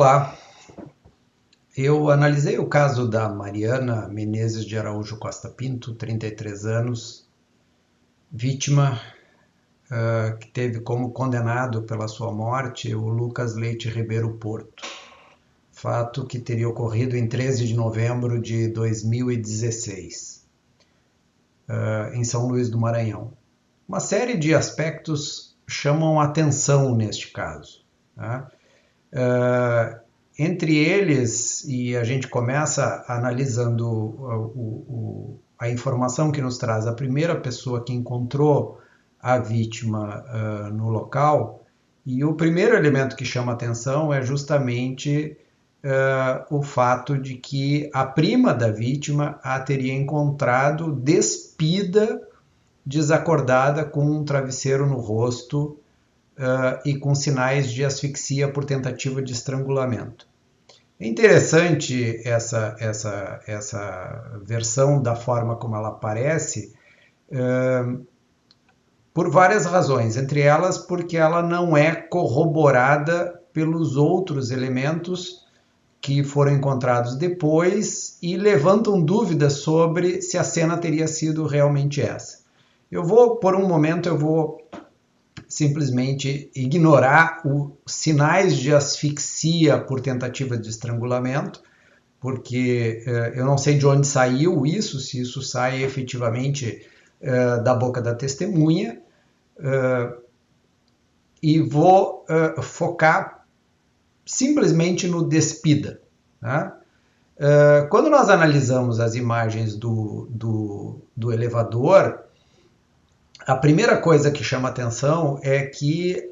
Olá, eu analisei o caso da Mariana Menezes de Araújo Costa Pinto, 33 anos, vítima que teve como condenado pela sua morte o Lucas Leite Ribeiro Porto, fato que teria ocorrido em 13 de novembro de 2016, em São Luís do Maranhão. Uma série de aspectos chamam atenção neste caso, tá? Entre eles, e a gente começa analisando a informação que nos traz a primeira pessoa que encontrou a vítima no local, e o primeiro elemento que chama atenção é justamente o fato de que a prima da vítima a teria encontrado despida, desacordada, com um travesseiro no rosto, e com sinais de asfixia por tentativa de estrangulamento. É interessante essa versão da forma como ela aparece, por várias razões, entre elas porque ela não é corroborada pelos outros elementos que foram encontrados depois e levantam dúvidas sobre se a cena teria sido realmente essa. Por um momento, eu vou simplesmente ignorar os sinais de asfixia por tentativa de estrangulamento, porque eu não sei de onde saiu isso, se isso sai efetivamente da boca da testemunha, e vou focar simplesmente no despida, tá? Quando nós analisamos as imagens do elevador, a primeira coisa que chama atenção é que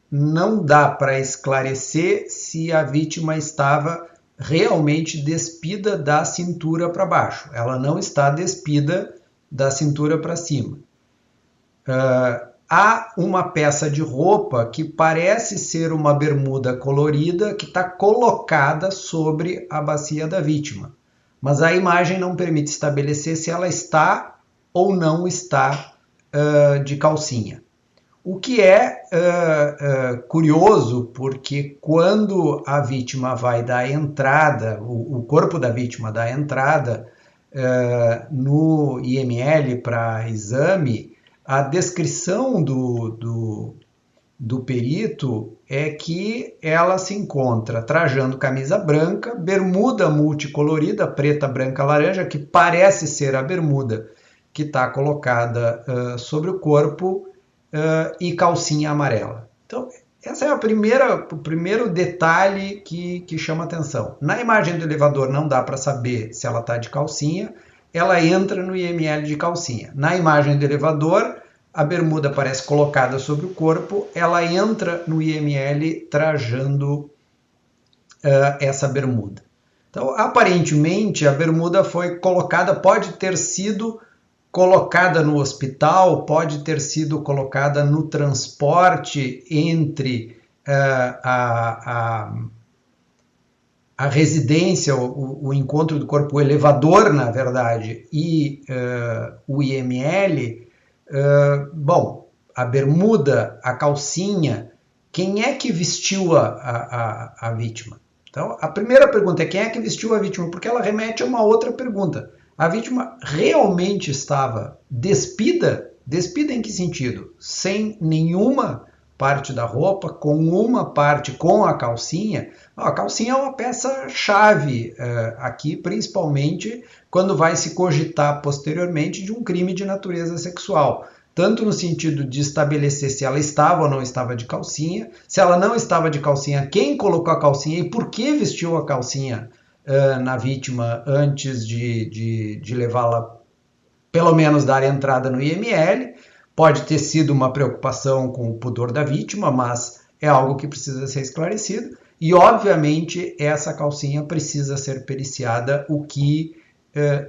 não dá para esclarecer se a vítima estava realmente despida da cintura para baixo. Ela não está despida da cintura para cima. Há uma peça de roupa que parece ser uma bermuda colorida que está colocada sobre a bacia da vítima, mas a imagem não permite estabelecer se ela está ou não está de calcinha. O que é curioso, porque quando a vítima vai dar entrada, o corpo da vítima dá entrada no IML para exame, a descrição do perito é que ela se encontra trajando camisa branca, bermuda multicolorida, preta, branca, laranja, que parece ser a bermuda que está colocada sobre o corpo, e calcinha amarela. Então, esse é o primeiro detalhe que chama atenção. Na imagem do elevador não dá para saber se ela está de calcinha, ela entra no IML de calcinha. Na imagem do elevador, a bermuda parece colocada sobre o corpo, ela entra no IML trajando essa bermuda. Então, aparentemente, a bermuda foi colocada, pode ter sido colocada no hospital, pode ter sido colocada no transporte entre a residência, o encontro do corpo, o elevador, na verdade, e o IML. Bom, a bermuda, a calcinha, quem é que vestiu a vítima? Então, a primeira pergunta é quem é que vestiu a vítima, porque ela remete a uma outra pergunta. A vítima realmente estava despida? Despida em que sentido? Sem nenhuma parte da roupa, com uma parte com a calcinha? A calcinha é uma peça-chave aqui, principalmente quando vai se cogitar posteriormente de um crime de natureza sexual. Tanto no sentido de estabelecer se ela estava ou não estava de calcinha, se ela não estava de calcinha, quem colocou a calcinha e por que vestiu a calcinha na vítima antes de levá-la, pelo menos dar entrada no IML. Pode ter sido uma preocupação com o pudor da vítima, mas é algo que precisa ser esclarecido. E, obviamente, essa calcinha precisa ser periciada, o que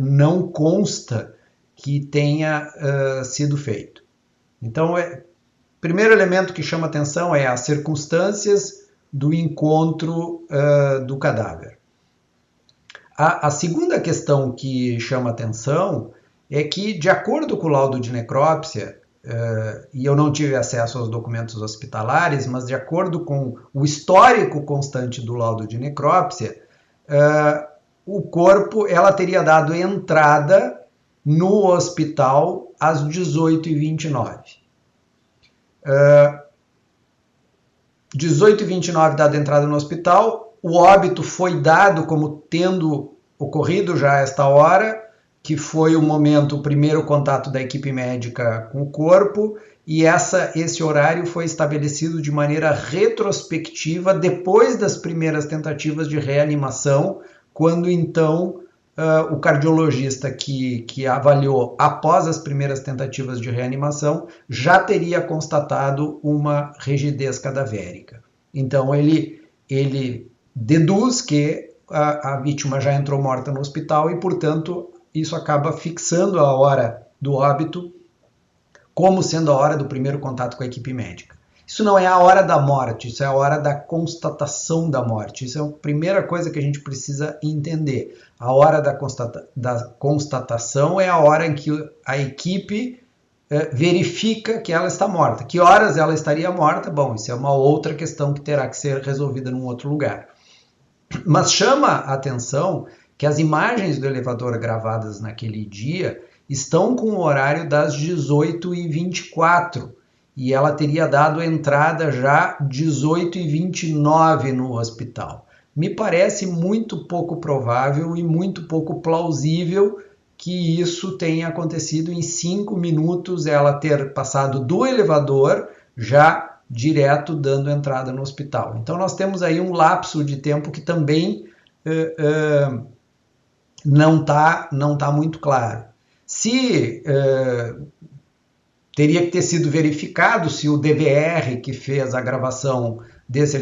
não consta que tenha sido feito. Então, o primeiro elemento que chama atenção é as circunstâncias do encontro do cadáver. A segunda questão que chama atenção é que, de acordo com o laudo de necrópsia, e eu não tive acesso aos documentos hospitalares, mas de acordo com o histórico constante do laudo de necrópsia, o corpo, ela teria dado entrada no hospital às 18h29. 18h29 dada entrada no hospital, o óbito foi dado como tendo ocorrido já a esta hora, que foi o primeiro contato da equipe médica com o corpo, e esse horário foi estabelecido de maneira retrospectiva depois das primeiras tentativas de reanimação, quando então o cardiologista que avaliou após as primeiras tentativas de reanimação já teria constatado uma rigidez cadavérica. Então ele deduz que a vítima já entrou morta no hospital e, portanto, isso acaba fixando a hora do óbito como sendo a hora do primeiro contato com a equipe médica. Isso não é a hora da morte, isso é a hora da constatação da morte. Isso é a primeira coisa que a gente precisa entender. A hora da constatação é a hora em que a equipe verifica que ela está morta. Que horas ela estaria morta? Bom, isso é uma outra questão que terá que ser resolvida num outro lugar. Mas chama a atenção que as imagens do elevador gravadas naquele dia estão com o horário das 18h24 e ela teria dado entrada já 18h29 no hospital. Me parece muito pouco provável e muito pouco plausível que isso tenha acontecido em 5 minutos, ela ter passado do elevador já direto dando entrada no hospital. Então nós temos aí um lapso de tempo que também não tá muito claro. Se teria que ter sido verificado se o DVR que fez a gravação desse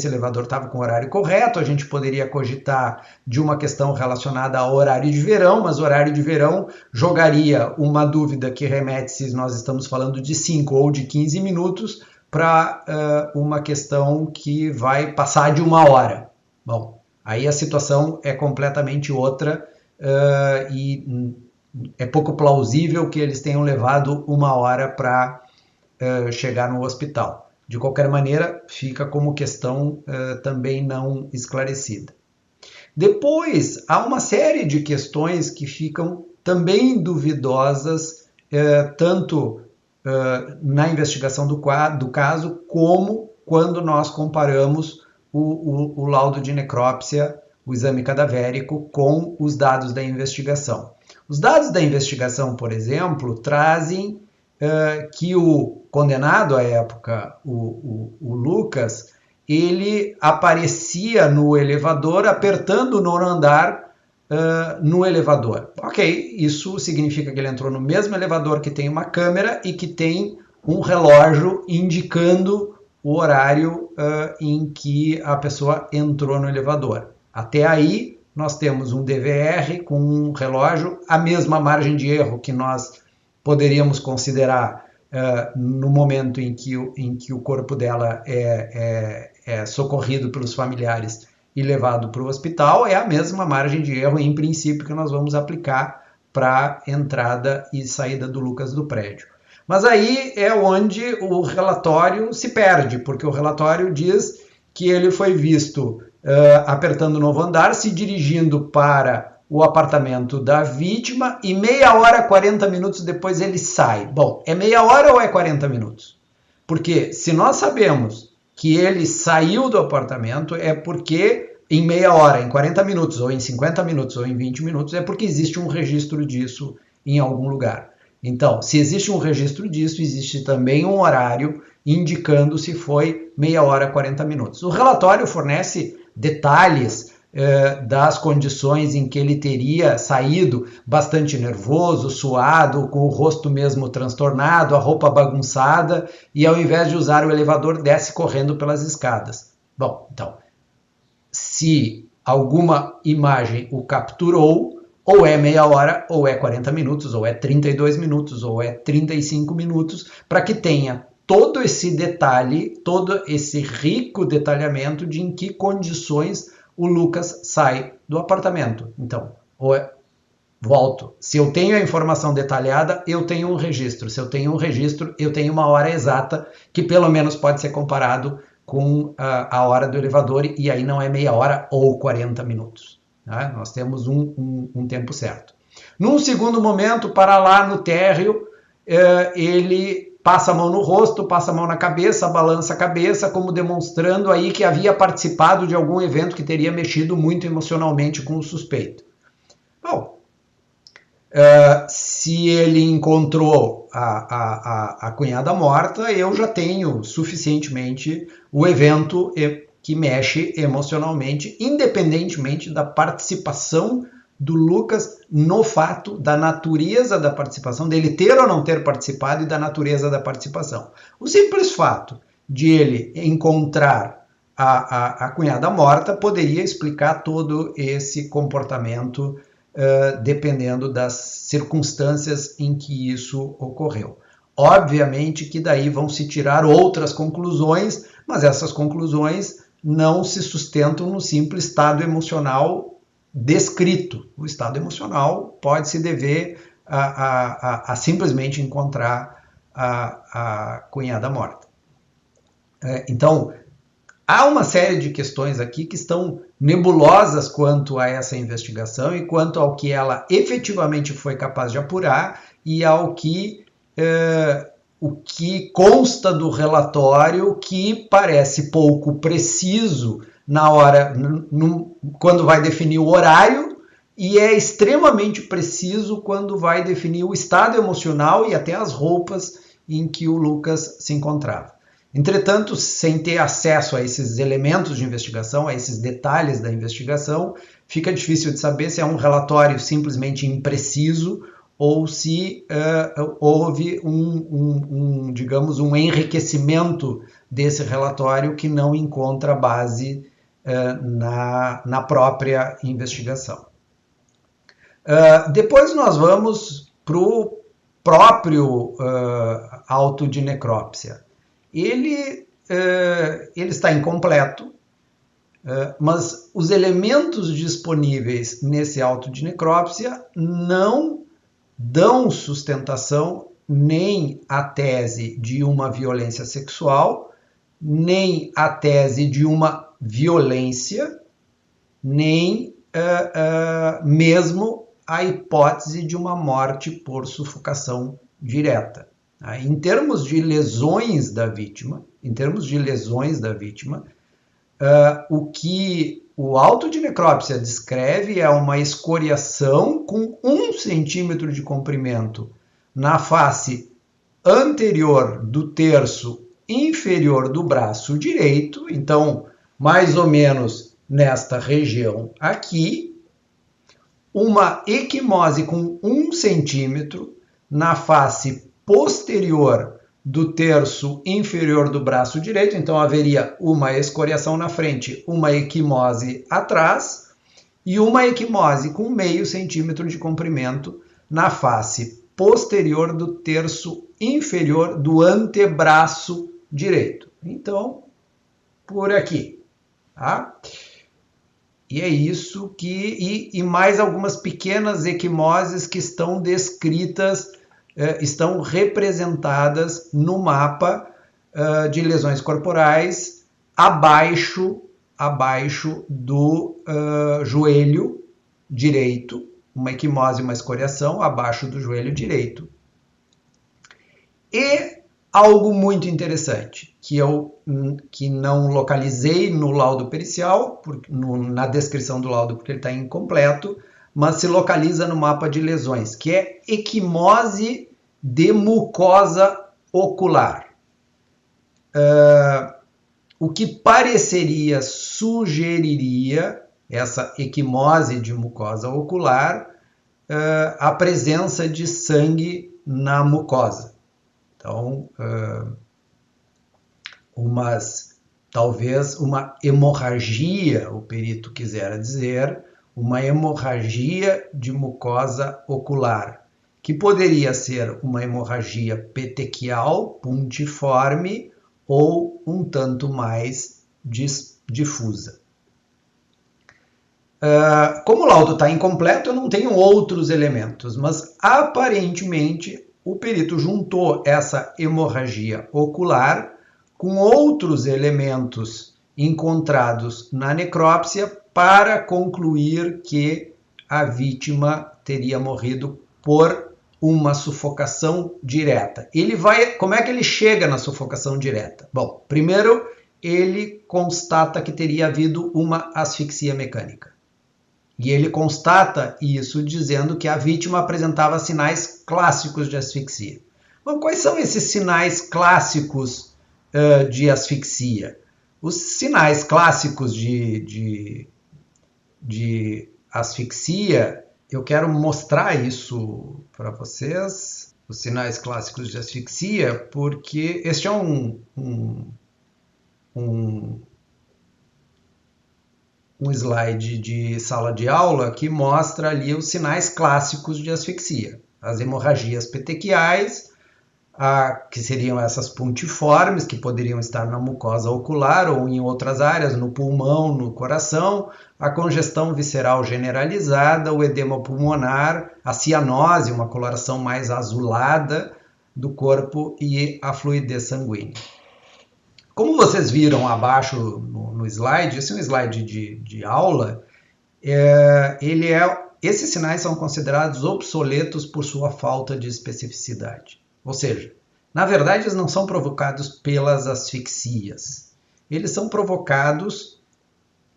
elevador estava com o horário correto, a gente poderia cogitar de uma questão relacionada ao horário de verão, mas o horário de verão jogaria uma dúvida que remete se nós estamos falando de 5 ou de 15 minutos para uma questão que vai passar de 1 hora. Bom, aí a situação é completamente outra e é pouco plausível que eles tenham levado 1 hora para chegar no hospital. De qualquer maneira, fica como questão também não esclarecida. Depois, há uma série de questões que ficam também duvidosas, tanto na investigação do caso, como quando nós comparamos o laudo de necrópsia, o exame cadavérico, com os dados da investigação. Os dados da investigação, por exemplo, trazem que o condenado à época, o Lucas, ele aparecia no elevador apertando o 9º andar no elevador. Ok, isso significa que ele entrou no mesmo elevador que tem uma câmera e que tem um relógio indicando o horário em que a pessoa entrou no elevador. Até aí, nós temos um DVR com um relógio, a mesma margem de erro que nós poderíamos considerar no momento em que o corpo dela é socorrido pelos familiares e levado para o hospital, é a mesma margem de erro, em princípio, que nós vamos aplicar para entrada e saída do Lucas do prédio. Mas aí é onde o relatório se perde, porque o relatório diz que ele foi visto apertando o 9º andar, se dirigindo para o apartamento da vítima e 1/2 hora, 40 minutos depois ele sai. Bom, é 1/2 hora ou é 40 minutos? Porque se nós sabemos que ele saiu do apartamento, é porque em 1/2 hora, em 40 minutos, ou em 50 minutos, ou em 20 minutos, é porque existe um registro disso em algum lugar. Então, se existe um registro disso, existe também um horário indicando se foi 1/2 hora, 40 minutos. O relatório fornece detalhes das condições em que ele teria saído bastante nervoso, suado, com o rosto mesmo transtornado, a roupa bagunçada, e ao invés de usar o elevador, desce correndo pelas escadas. Bom, então, se alguma imagem o capturou, ou é 1/2 hora, ou é 40 minutos, ou é 32 minutos, ou é 35 minutos, para que tenha todo esse detalhe, todo esse rico detalhamento de em que condições o Lucas sai do apartamento. Então, ou Volto. Se eu tenho a informação detalhada, eu tenho um registro. Se eu tenho um registro, eu tenho uma hora exata, que pelo menos pode ser comparado com a hora do elevador, e aí não é meia hora ou 40 minutos. Né? Nós temos um tempo certo. Num segundo momento, para lá no térreo, ele passa a mão no rosto, passa a mão na cabeça, balança a cabeça, como demonstrando aí que havia participado de algum evento que teria mexido muito emocionalmente com o suspeito. Bom, se ele encontrou a cunhada morta, eu já tenho suficientemente o evento que mexe emocionalmente, independentemente da participação do Lucas no fato, da natureza da participação, dele ter ou não ter participado e da natureza da participação. O simples fato de ele encontrar a cunhada morta poderia explicar todo esse comportamento, dependendo das circunstâncias em que isso ocorreu. Obviamente que daí vão se tirar outras conclusões, mas essas conclusões não se sustentam no simples estado emocional descrito. O estado emocional pode se dever a simplesmente encontrar a cunhada morta. Então, há uma série de questões aqui que estão nebulosas quanto a essa investigação e quanto ao que ela efetivamente foi capaz de apurar e ao que o que consta do relatório, que parece pouco preciso na hora, quando vai definir o horário, e é extremamente preciso quando vai definir o estado emocional e até as roupas em que o Lucas se encontrava. Entretanto, sem ter acesso a esses elementos de investigação, a esses detalhes da investigação, fica difícil de saber se é um relatório simplesmente impreciso ou se houve digamos, um enriquecimento desse relatório que não encontra base na própria investigação. Depois nós vamos para o próprio auto de necrópsia. Ele está incompleto, mas os elementos disponíveis nesse auto de necrópsia não dão sustentação nem à tese de uma violência sexual, nem à tese de uma violência, nem mesmo a hipótese de uma morte por sufocação direta. Em termos de lesões da vítima, o que o auto de necrópsia descreve é uma escoriação com 1 centímetro de comprimento na face anterior do terço inferior do braço direito, então mais ou menos nesta região aqui, uma equimose com 1 centímetro na face posterior do terço inferior do braço direito, então haveria uma escoriação na frente, uma equimose atrás e uma equimose com meio centímetro de comprimento na face posterior do terço inferior do antebraço direito. Então, por aqui, tá? E é isso que... E mais algumas pequenas equimoses que estão descritas, estão representadas no mapa de lesões corporais abaixo do joelho direito, uma equimose, uma escoriação abaixo do joelho direito. E algo muito interessante, que não localizei no laudo pericial, na descrição do laudo, porque ele está incompleto, mas se localiza no mapa de lesões, que é equimose de mucosa ocular. O que sugeriria essa equimose de mucosa ocular, a presença de sangue na mucosa. Então, talvez uma hemorragia, o perito quisera dizer, uma hemorragia de mucosa ocular, que poderia ser uma hemorragia petequial, puntiforme, ou um tanto mais difusa. Como o laudo está incompleto, eu não tenho outros elementos, mas aparentemente o perito juntou essa hemorragia ocular com outros elementos encontrados na necrópsia para concluir que a vítima teria morrido por uma sufocação direta. Como é que ele chega na sufocação direta? Bom, primeiro ele constata que teria havido uma asfixia mecânica. E ele constata isso dizendo que a vítima apresentava sinais clássicos de asfixia. Bom, quais são esses sinais clássicos de asfixia? Os sinais clássicos de asfixia, eu quero mostrar isso para vocês, os sinais clássicos de asfixia, porque este é um slide de sala de aula que mostra ali os sinais clássicos de asfixia. As hemorragias petequiais, que seriam essas pontiformes, que poderiam estar na mucosa ocular ou em outras áreas, no pulmão, no coração, a congestão visceral generalizada, o edema pulmonar, a cianose, uma coloração mais azulada do corpo e a fluidez sanguínea. Como vocês viram abaixo no slide, esse é um slide de aula, esses sinais são considerados obsoletos por sua falta de especificidade. Ou seja, na verdade eles não são provocados pelas asfixias. Eles são provocados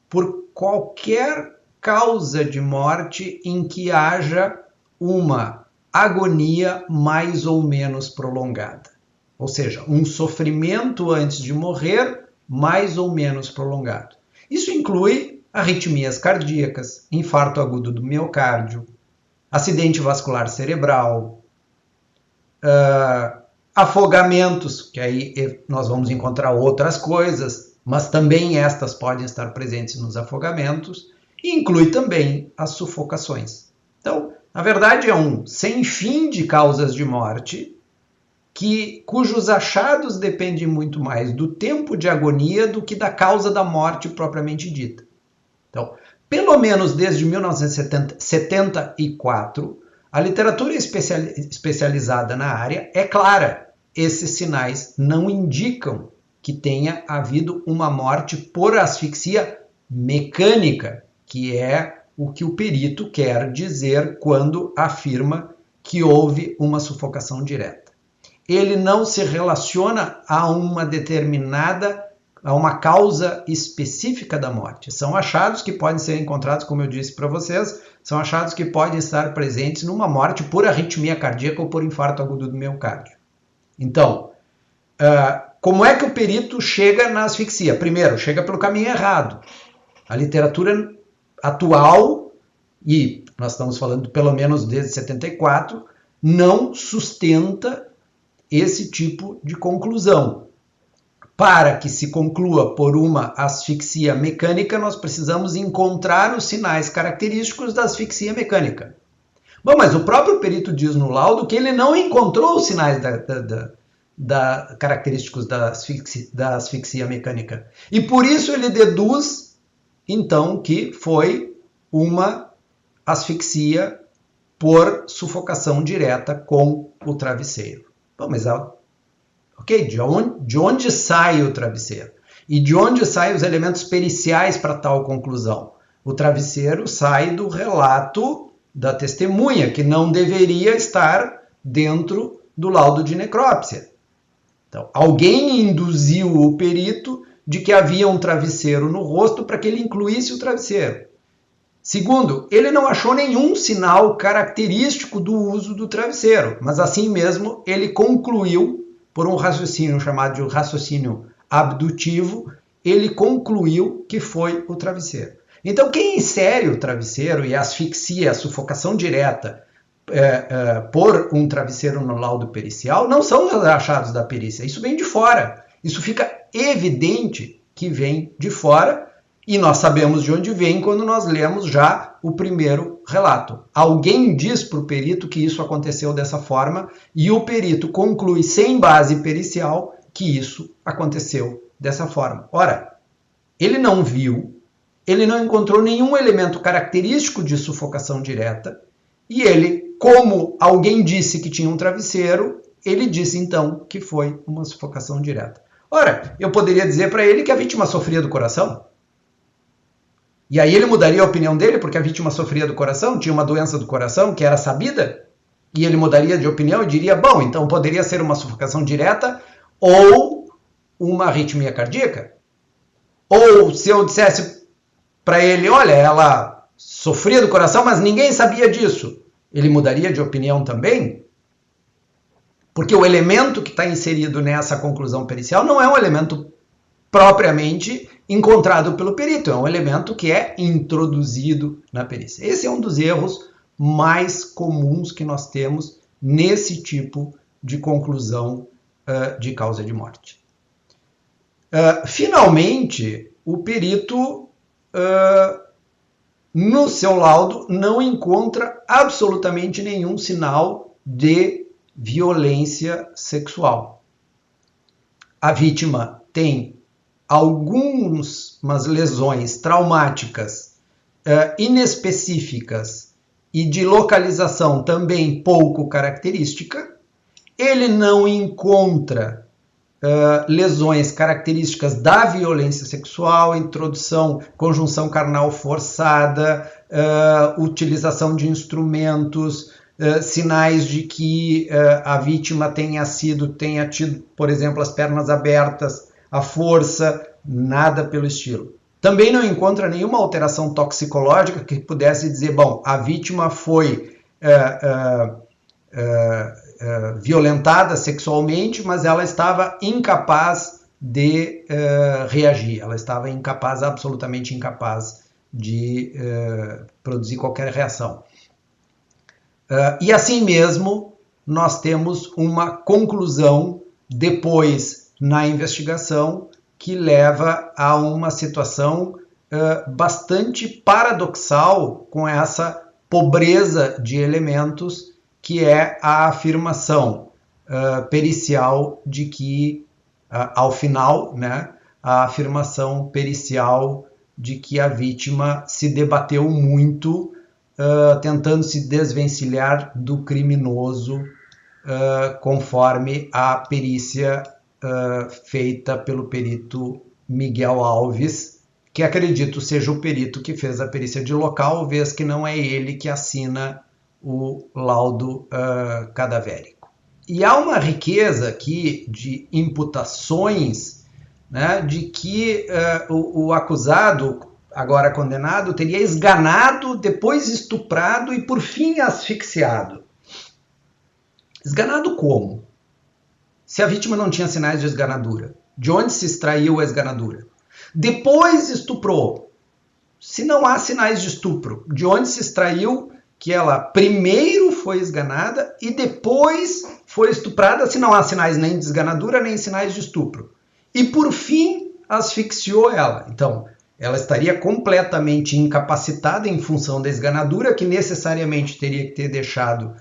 por qualquer causa de morte em que haja uma agonia mais ou menos prolongada. Ou seja, um sofrimento antes de morrer mais ou menos prolongado. Isso inclui arritmias cardíacas, infarto agudo do miocárdio, acidente vascular cerebral, afogamentos, que aí nós vamos encontrar outras coisas, mas também estas podem estar presentes nos afogamentos, e inclui também as sufocações. Então, na verdade, é um sem fim de causas de morte, cujos achados dependem muito mais do tempo de agonia do que da causa da morte propriamente dita. Então, pelo menos desde 1974, a literatura especializada na área é clara. Esses sinais não indicam que tenha havido uma morte por asfixia mecânica, que é o que o perito quer dizer quando afirma que houve uma sufocação direta. Ele não se relaciona a uma causa específica da morte. São achados que podem ser encontrados, como eu disse para vocês, são achados que podem estar presentes numa morte por arritmia cardíaca ou por infarto agudo do miocárdio. Então, como é que o perito chega na asfixia? Primeiro, chega pelo caminho errado. A literatura atual, e nós estamos falando pelo menos desde 74, não sustenta esse tipo de conclusão. Para que se conclua por uma asfixia mecânica, nós precisamos encontrar os sinais característicos da asfixia mecânica. Bom, mas o próprio perito diz no laudo que ele não encontrou os sinais característicos da asfixia mecânica. E por isso ele deduz, então, que foi uma asfixia por sufocação direta com o travesseiro. Bom, mas ok, de onde sai o travesseiro? E de onde saem os elementos periciais para tal conclusão? O travesseiro sai do relato da testemunha, que não deveria estar dentro do laudo de necrópsia. Então, alguém induziu o perito de que havia um travesseiro no rosto para que ele incluísse o travesseiro. Segundo, ele não achou nenhum sinal característico do uso do travesseiro, mas assim mesmo ele concluiu, por um raciocínio chamado de raciocínio abdutivo, ele concluiu que foi o travesseiro. Então, quem insere o travesseiro e asfixia, a sufocação direta por um travesseiro no laudo pericial, não são os achados da perícia, isso vem de fora. Isso fica evidente que vem de fora, e nós sabemos de onde vem quando nós lemos já o primeiro relato. Alguém diz para o perito que isso aconteceu dessa forma e o perito conclui, sem base pericial, que isso aconteceu dessa forma. Ora, ele não viu, ele não encontrou nenhum elemento característico de sufocação direta, e ele, como alguém disse que tinha um travesseiro, ele disse então que foi uma sufocação direta. Ora, eu poderia dizer para ele que a vítima sofria do coração. E aí ele mudaria a opinião dele porque a vítima sofria do coração, tinha uma doença do coração que era sabida, e ele mudaria de opinião e diria, bom, então poderia ser uma sufocação direta ou uma arritmia cardíaca. Ou se eu dissesse para ele, olha, ela sofria do coração, mas ninguém sabia disso, ele mudaria de opinião também? Porque o elemento que está inserido nessa conclusão pericial não é um elemento propriamente encontrado pelo perito, é um elemento que é introduzido na perícia. Esse é um dos erros mais comuns que nós temos nesse tipo de conclusão de causa de morte. Finalmente, o perito, no seu laudo, não encontra absolutamente nenhum sinal de violência sexual. A vítima tem algumas lesões traumáticas inespecíficas e de localização também pouco característica. Ele não encontra lesões características da violência sexual, introdução, conjunção carnal forçada, utilização de instrumentos, sinais de que a vítima tenha tido, por exemplo, as pernas abertas, a força, nada pelo estilo. Também não encontra nenhuma alteração toxicológica que pudesse dizer, bom, a vítima foi violentada sexualmente, mas ela estava incapaz de reagir, ela estava absolutamente incapaz de produzir qualquer reação. E assim mesmo, nós temos uma conclusão depois na investigação que leva a uma situação bastante paradoxal com essa pobreza de elementos, que é a afirmação pericial de que, ao final, né, a afirmação pericial de que a vítima se debateu muito, tentando se desvencilhar do criminoso, conforme a perícia feita pelo perito Miguel Alves, que acredito seja o perito que fez a perícia de local, vez que não é ele que assina o laudo cadavérico. E há uma riqueza aqui de imputações, né, de que o acusado, agora condenado, teria esganado, depois estuprado e por fim asfixiado. Esganado como? Se a vítima não tinha sinais de esganadura, de onde se extraiu a esganadura? Depois estuprou. Se não há sinais de estupro, de onde se extraiu que ela primeiro foi esganada e depois foi estuprada, se não há sinais nem de esganadura, nem sinais de estupro? E por fim asfixiou ela. Então, ela estaria completamente incapacitada em função da esganadura, que necessariamente teria que ter deixado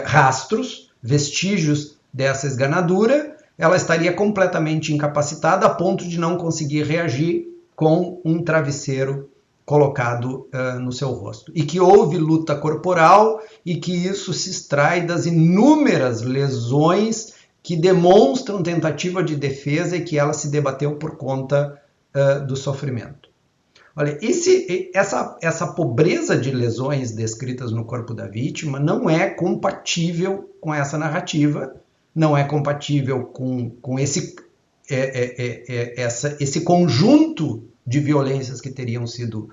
rastros, vestígios dessa esganadura. Ela estaria completamente incapacitada a ponto de não conseguir reagir com um travesseiro colocado no seu rosto. E que houve luta corporal e que isso se extrai das inúmeras lesões que demonstram tentativa de defesa e que ela se debateu por conta do sofrimento. Olha, essa pobreza de lesões descritas no corpo da vítima não é compatível com essa narrativa, não é compatível com esse conjunto de violências que teriam sido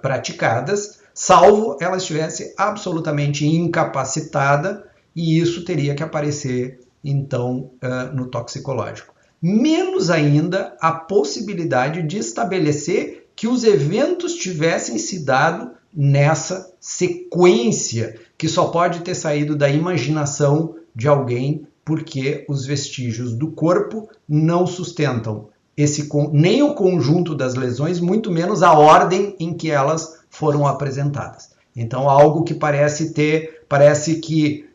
praticadas, salvo ela estivesse absolutamente incapacitada, e isso teria que aparecer, então, no toxicológico. Menos ainda a possibilidade de estabelecer que os eventos tivessem se dado nessa sequência, que só pode ter saído da imaginação de alguém, porque os vestígios do corpo não sustentam nem o conjunto das lesões, muito menos a ordem em que elas foram apresentadas. Então, algo que parece que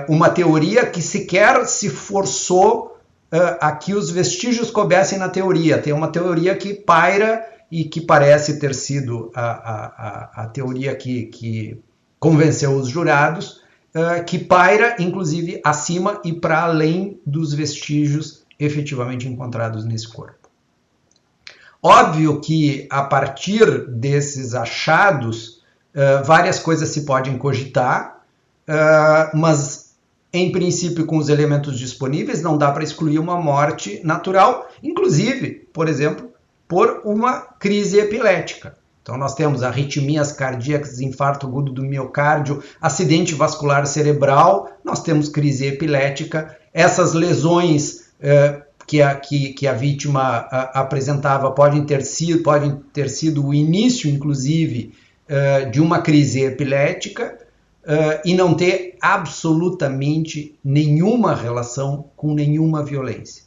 uma teoria que sequer se forçou a que os vestígios coubessem na teoria. Tem uma teoria que paira e que parece ter sido a teoria que convenceu os jurados, que paira, inclusive, acima e para além dos vestígios efetivamente encontrados nesse corpo. Óbvio que, a partir desses achados, várias coisas se podem cogitar, mas, em princípio, com os elementos disponíveis, não dá para excluir uma morte natural, inclusive, por exemplo, por uma crise epilética. Então, nós temos arritmias cardíacas, infarto agudo do miocárdio, acidente vascular cerebral, nós temos crise epilética. Essas lesões que a vítima apresentava podem ter sido o início, inclusive, de uma crise epilética e não ter absolutamente nenhuma relação com nenhuma violência.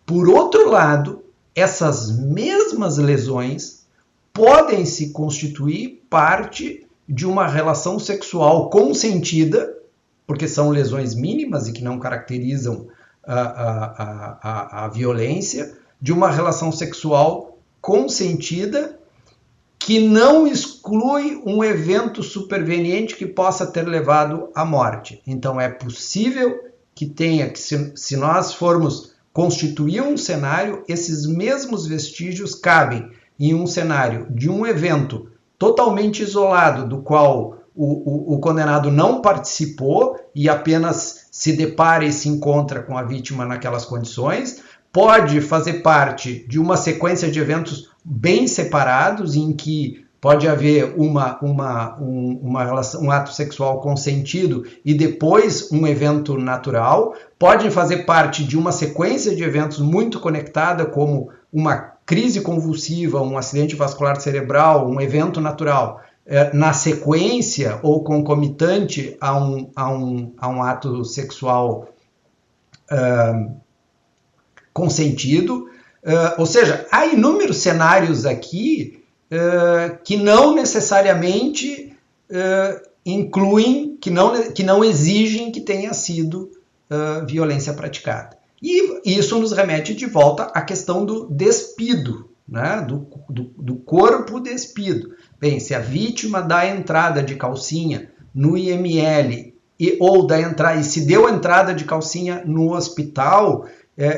Por outro lado, essas mesmas lesões podem se constituir parte de uma relação sexual consentida, porque são lesões mínimas e que não caracterizam a violência, de uma relação sexual consentida que não exclui um evento superveniente que possa ter levado à morte. Então é possível que se nós formos constituir um cenário, esses mesmos vestígios cabem em um cenário de um evento totalmente isolado, do qual o condenado não participou e apenas se depara e se encontra com a vítima naquelas condições, pode fazer parte de uma sequência de eventos bem separados, em que pode haver um ato sexual consentido e depois um evento natural, pode fazer parte de uma sequência de eventos muito conectada, como uma crise convulsiva, um acidente vascular cerebral, um evento natural, na sequência ou concomitante a um ato sexual consentido. Ou seja, há inúmeros cenários aqui que não necessariamente incluem, que não exigem que tenha sido violência praticada. E isso nos remete de volta à questão do despido, né? do corpo despido. Bem, se a vítima dá entrada de calcinha no IML e se deu entrada de calcinha no hospital,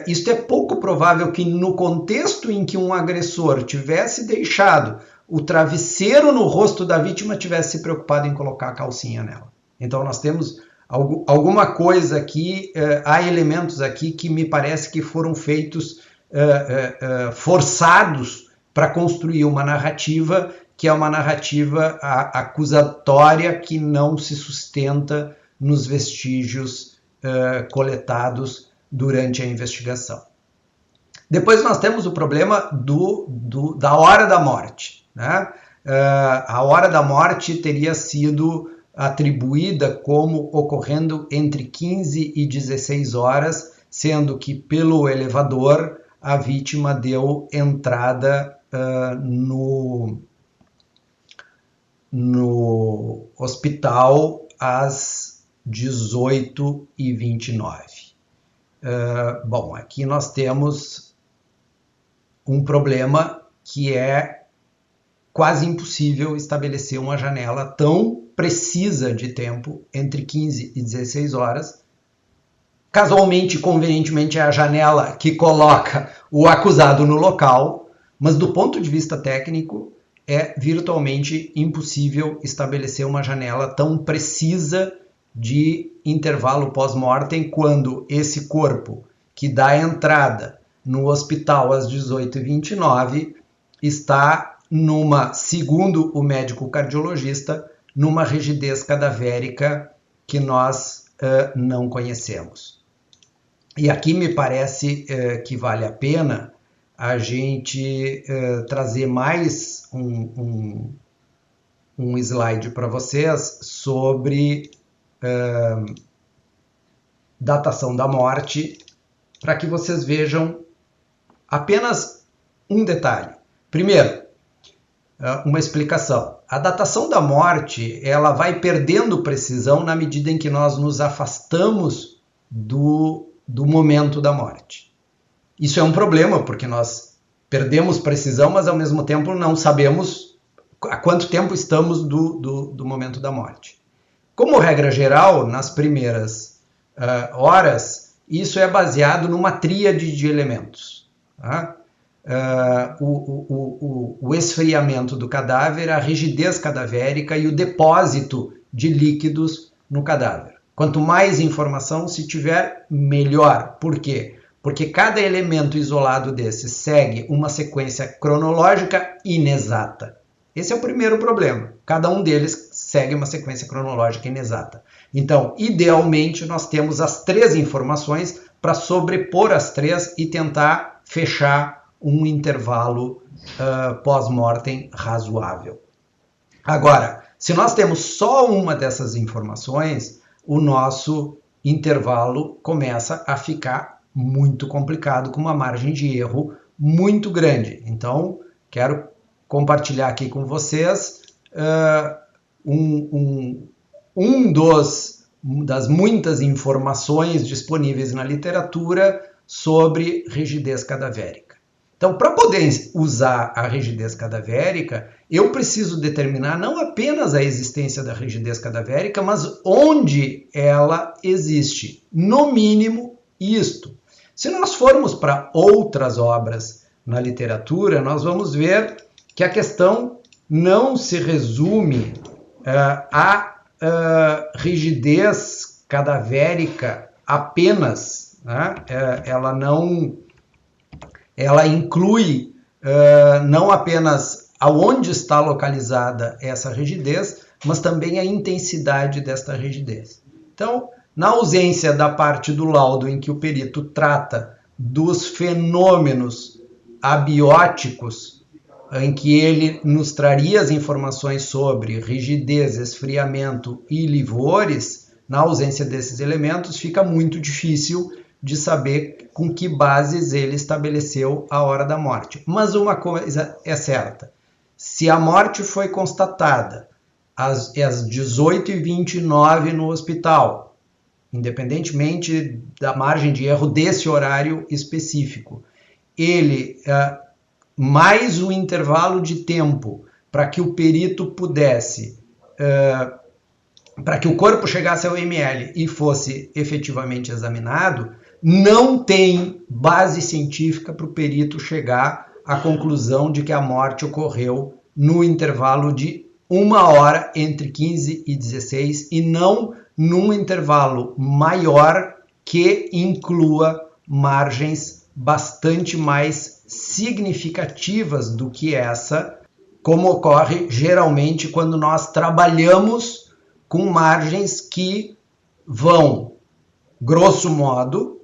isto é pouco provável que no contexto em que um agressor tivesse deixado o travesseiro no rosto da vítima tivesse se preocupado em colocar a calcinha nela. Então nós temos alguma coisa aqui, há elementos aqui que me parece que foram feitos forçados para construir uma narrativa que é uma narrativa acusatória que não se sustenta nos vestígios coletados durante a investigação. Depois nós temos o problema da hora da morte, né? A hora da morte teria sido atribuída como ocorrendo entre 15 e 16 horas, sendo que pelo elevador a vítima deu entrada no hospital às 18h29. Bom, aqui nós temos um problema que é quase impossível estabelecer uma janela tão precisa de tempo entre 15 e 16 horas. Casualmente, convenientemente, é a janela que coloca o acusado no local, mas do ponto de vista técnico, é virtualmente impossível estabelecer uma janela tão precisa de intervalo pós-mortem quando esse corpo que dá entrada no hospital às 18h29 está segundo o médico cardiologista, numa rigidez cadavérica que nós não conhecemos. E aqui me parece que vale a pena a gente trazer mais um slide para vocês sobre datação da morte, para que vocês vejam apenas um detalhe. Primeiro, uma explicação. A datação da morte ela vai perdendo precisão na medida em que nós nos afastamos do momento da morte. Isso é um problema, porque nós perdemos precisão, mas ao mesmo tempo não sabemos há quanto tempo estamos do momento da morte. Como regra geral, nas primeiras horas, isso é baseado numa tríade de elementos. Tá? O esfriamento do cadáver, a rigidez cadavérica e o depósito de líquidos no cadáver. Quanto mais informação se tiver, melhor. Por quê? Porque cada elemento isolado desse segue uma sequência cronológica inexata. Esse é o primeiro problema. Cada um deles segue uma sequência cronológica inexata. Então, idealmente, nós temos as 3 informações para sobrepor as 3 e tentar fechar um intervalo pós-mortem razoável. Agora, se nós temos só uma dessas informações, o nosso intervalo começa a ficar muito complicado, com uma margem de erro muito grande. Então, quero compartilhar aqui com vocês das muitas informações disponíveis na literatura sobre rigidez cadavérica. Então, para poder usar a rigidez cadavérica, eu preciso determinar não apenas a existência da rigidez cadavérica, mas onde ela existe. No mínimo, isto. Se nós formos para outras obras na literatura, nós vamos ver que a questão não se resume à rigidez cadavérica apenas, né? Ela inclui não apenas aonde está localizada essa rigidez, mas também a intensidade desta rigidez. Então, na ausência da parte do laudo em que o perito trata dos fenômenos abióticos, em que ele nos traria as informações sobre rigidez, esfriamento e livores, na ausência desses elementos, fica muito difícil de saber com que bases ele estabeleceu a hora da morte. Mas uma coisa é certa, se a morte foi constatada às 18h29 no hospital, independentemente da margem de erro desse horário específico, ele, mais o intervalo de tempo para que o perito pudesse, para que o corpo chegasse ao ML e fosse efetivamente examinado, não tem base científica para o perito chegar à conclusão de que a morte ocorreu no intervalo de 1 hora entre 15 e 16 e não num intervalo maior que inclua margens bastante mais significativas do que essa, como ocorre geralmente quando nós trabalhamos com margens que vão, grosso modo,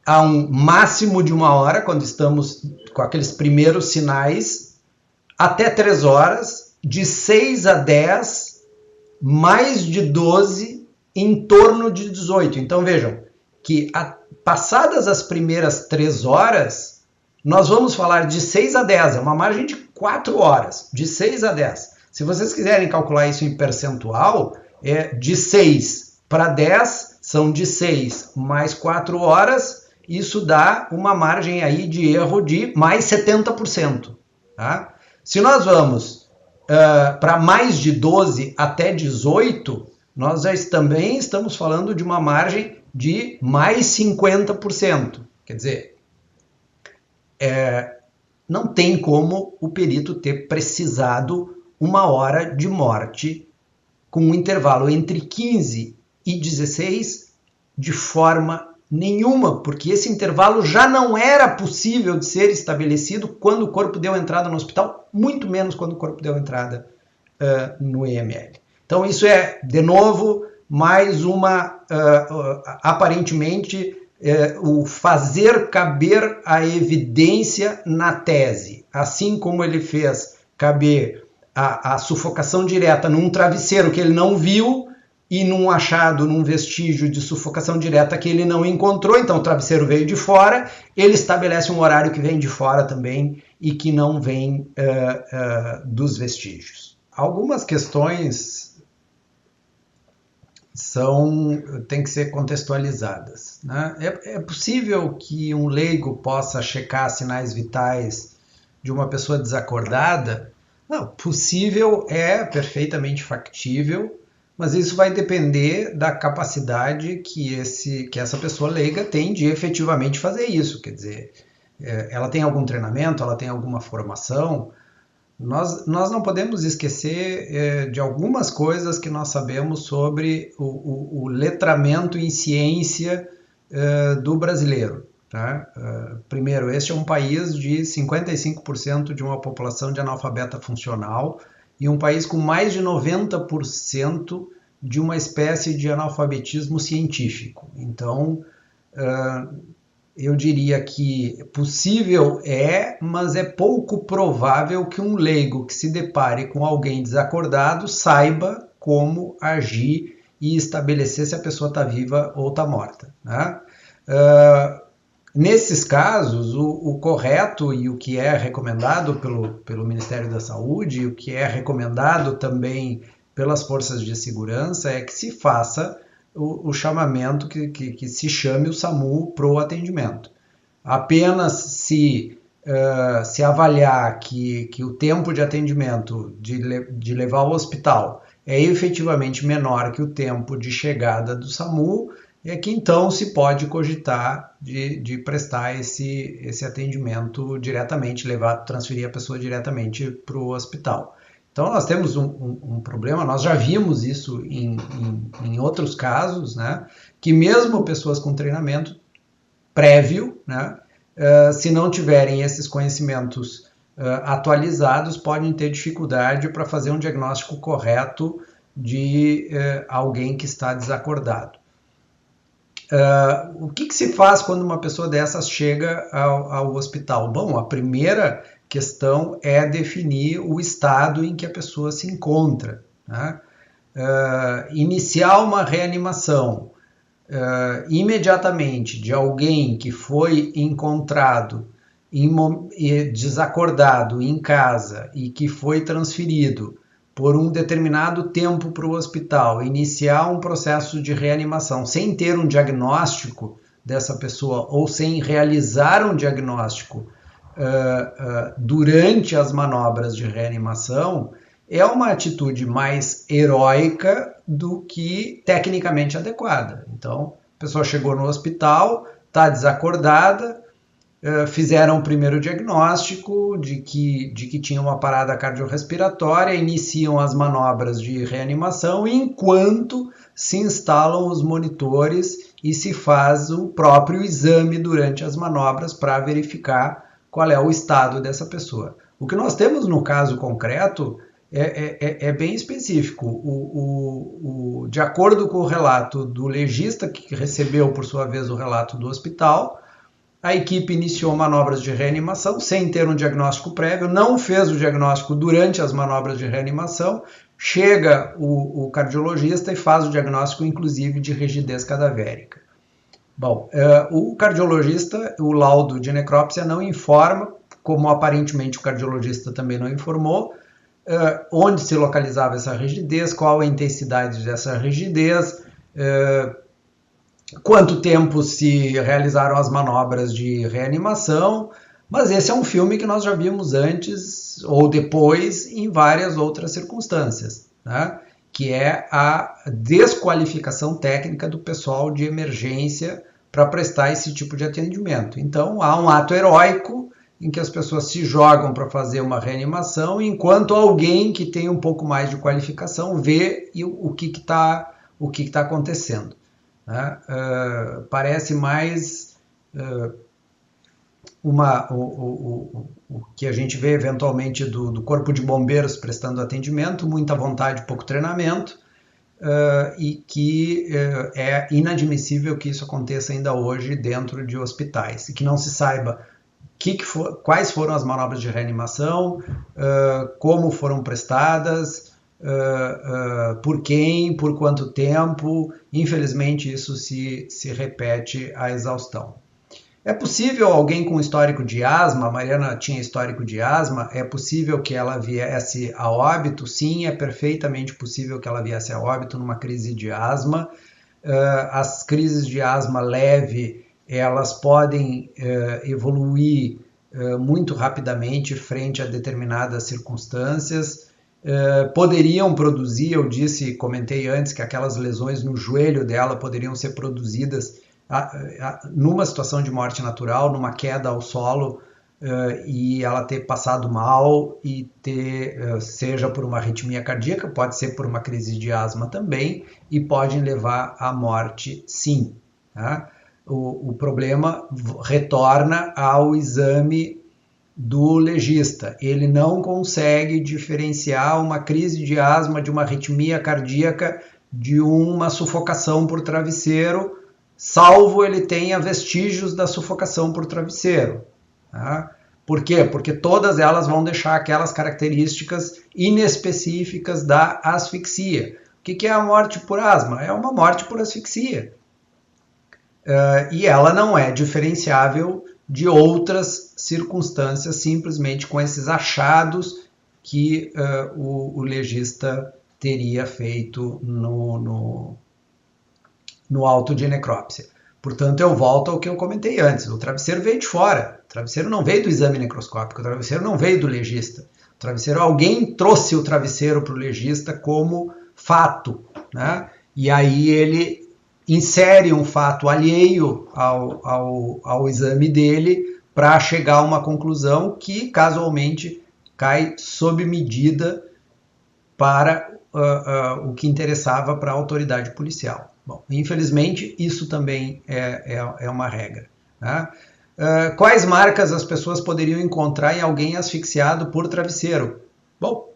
a um máximo de 1 hora, quando estamos com aqueles primeiros sinais, até 3 horas, de 6 a 10, mais de 12, em torno de 18. Então vejam que passadas as primeiras 3 horas, nós vamos falar de 6 a 10, é uma margem de 4 horas, de 6 a 10. Se vocês quiserem calcular isso em percentual, de 6 para 10 são de 6 mais 4 horas, isso dá uma margem aí de erro de mais 70%. Tá? Se nós vamos para mais de 12 até 18, nós já também estamos falando de uma margem de mais 50%. Quer dizer, não tem como o perito ter precisado 1 hora de morte com um intervalo entre 15 e 16 de forma nenhuma, porque esse intervalo já não era possível de ser estabelecido quando o corpo deu entrada no hospital, muito menos quando o corpo deu entrada no EML. Então isso é, de novo, mais uma, aparentemente, o fazer caber a evidência na tese, assim como ele fez caber a sufocação direta num travesseiro que ele não viu, e num achado, num vestígio de sufocação direta que ele não encontrou, então o travesseiro veio de fora, ele estabelece um horário que vem de fora também e que não vem dos vestígios. Algumas questões têm que ser contextualizadas, né? É possível que um leigo possa checar sinais vitais de uma pessoa desacordada? Não, possível é perfeitamente factível, mas isso vai depender da capacidade que essa pessoa leiga tem de efetivamente fazer isso. Quer dizer, ela tem algum treinamento, ela tem alguma formação. Nós não podemos esquecer de algumas coisas que nós sabemos sobre o letramento em ciência do brasileiro. Tá? Primeiro, este é um país de 55% de uma população de analfabeta funcional e um país com mais de 90% de uma espécie de analfabetismo científico. Então, eu diria que possível mas é pouco provável que um leigo que se depare com alguém desacordado saiba como agir e estabelecer se a pessoa está viva ou está morta, né? Nesses casos, o correto e o que é recomendado pelo Ministério da Saúde, e o que é recomendado também pelas forças de segurança, é que se faça o chamamento, que se chame o SAMU para o atendimento. Apenas se avaliar que o tempo de atendimento de levar ao hospital é efetivamente menor que o tempo de chegada do SAMU, é que então se pode cogitar de prestar esse atendimento diretamente, transferir a pessoa diretamente para o hospital. Então nós temos um problema, nós já vimos isso em outros casos, né, que mesmo pessoas com treinamento prévio, né, se não tiverem esses conhecimentos atualizados, podem ter dificuldade para fazer um diagnóstico correto de alguém que está desacordado. O que se faz quando uma pessoa dessas chega ao hospital? Bom, a primeira questão é definir o estado em que a pessoa se encontra, né? Iniciar uma reanimação imediatamente de alguém que foi encontrado desacordado em casa e que foi transferido por um determinado tempo para o hospital, iniciar um processo de reanimação sem ter um diagnóstico dessa pessoa ou sem realizar um diagnóstico durante as manobras de reanimação, é uma atitude mais heróica do que tecnicamente adequada. Então, a pessoa chegou no hospital, está desacordada, fizeram o primeiro diagnóstico de que tinha uma parada cardiorrespiratória, iniciam as manobras de reanimação enquanto se instalam os monitores e se faz o próprio exame durante as manobras para verificar qual é o estado dessa pessoa. O que nós temos no caso concreto é bem específico. De acordo com o relato do legista, que recebeu por sua vez o relato do hospital, a equipe iniciou manobras de reanimação sem ter um diagnóstico prévio, não fez o diagnóstico durante as manobras de reanimação, chega o cardiologista e faz o diagnóstico, inclusive, de rigidez cadavérica. Bom, o cardiologista, o laudo de necrópsia não informa, como aparentemente o cardiologista também não informou, onde se localizava essa rigidez, qual a intensidade dessa rigidez, quanto tempo se realizaram as manobras de reanimação, mas esse é um filme que nós já vimos antes ou depois em várias outras circunstâncias, né? Que é a desqualificação técnica do pessoal de emergência para prestar esse tipo de atendimento. Então, há um ato heróico em que as pessoas se jogam para fazer uma reanimação, enquanto alguém que tem um pouco mais de qualificação vê o que está acontecendo. Né? Parece mais o que a gente vê eventualmente do corpo de bombeiros prestando atendimento, muita vontade, pouco treinamento, e que é inadmissível que isso aconteça ainda hoje dentro de hospitais, e que não se saiba quais foram as manobras de reanimação, como foram prestadas, por quem, por quanto tempo. Infelizmente isso se repete à exaustão. É possível alguém com histórico de asma, a Mariana tinha histórico de asma, é possível que ela viesse a óbito? Sim, é perfeitamente possível que ela viesse a óbito numa crise de asma. As crises de asma leve, elas podem evoluir muito rapidamente frente a determinadas circunstâncias. Poderiam produzir, eu comentei antes que aquelas lesões no joelho dela poderiam ser produzidas numa situação de morte natural, numa queda ao solo, e ela ter passado mal e ter, seja por uma arritmia cardíaca, pode ser por uma crise de asma também, e podem levar à morte, sim. Tá? O problema retorna ao exame do legista. Ele não consegue diferenciar uma crise de asma de uma arritmia cardíaca de uma sufocação por travesseiro, salvo ele tenha vestígios da sufocação por travesseiro. Tá? Por quê? Porque todas elas vão deixar aquelas características inespecíficas da asfixia. O que é a morte por asma? É uma morte por asfixia. E ela não é diferenciável de outras circunstâncias, simplesmente com esses achados que o legista teria feito no auto de necrópsia. Portanto, eu volto ao que eu comentei antes. O travesseiro veio de fora. O travesseiro não veio do exame necroscópico. O travesseiro não veio do legista. O travesseiro, alguém trouxe o travesseiro para o legista como fato, né? E aí ele insere um fato alheio ao exame dele para chegar a uma conclusão que, casualmente, cai sob medida para o que interessava para a autoridade policial. Bom, infelizmente, isso também é uma regra. Né? Quais marcas as pessoas poderiam encontrar em alguém asfixiado por travesseiro? Bom,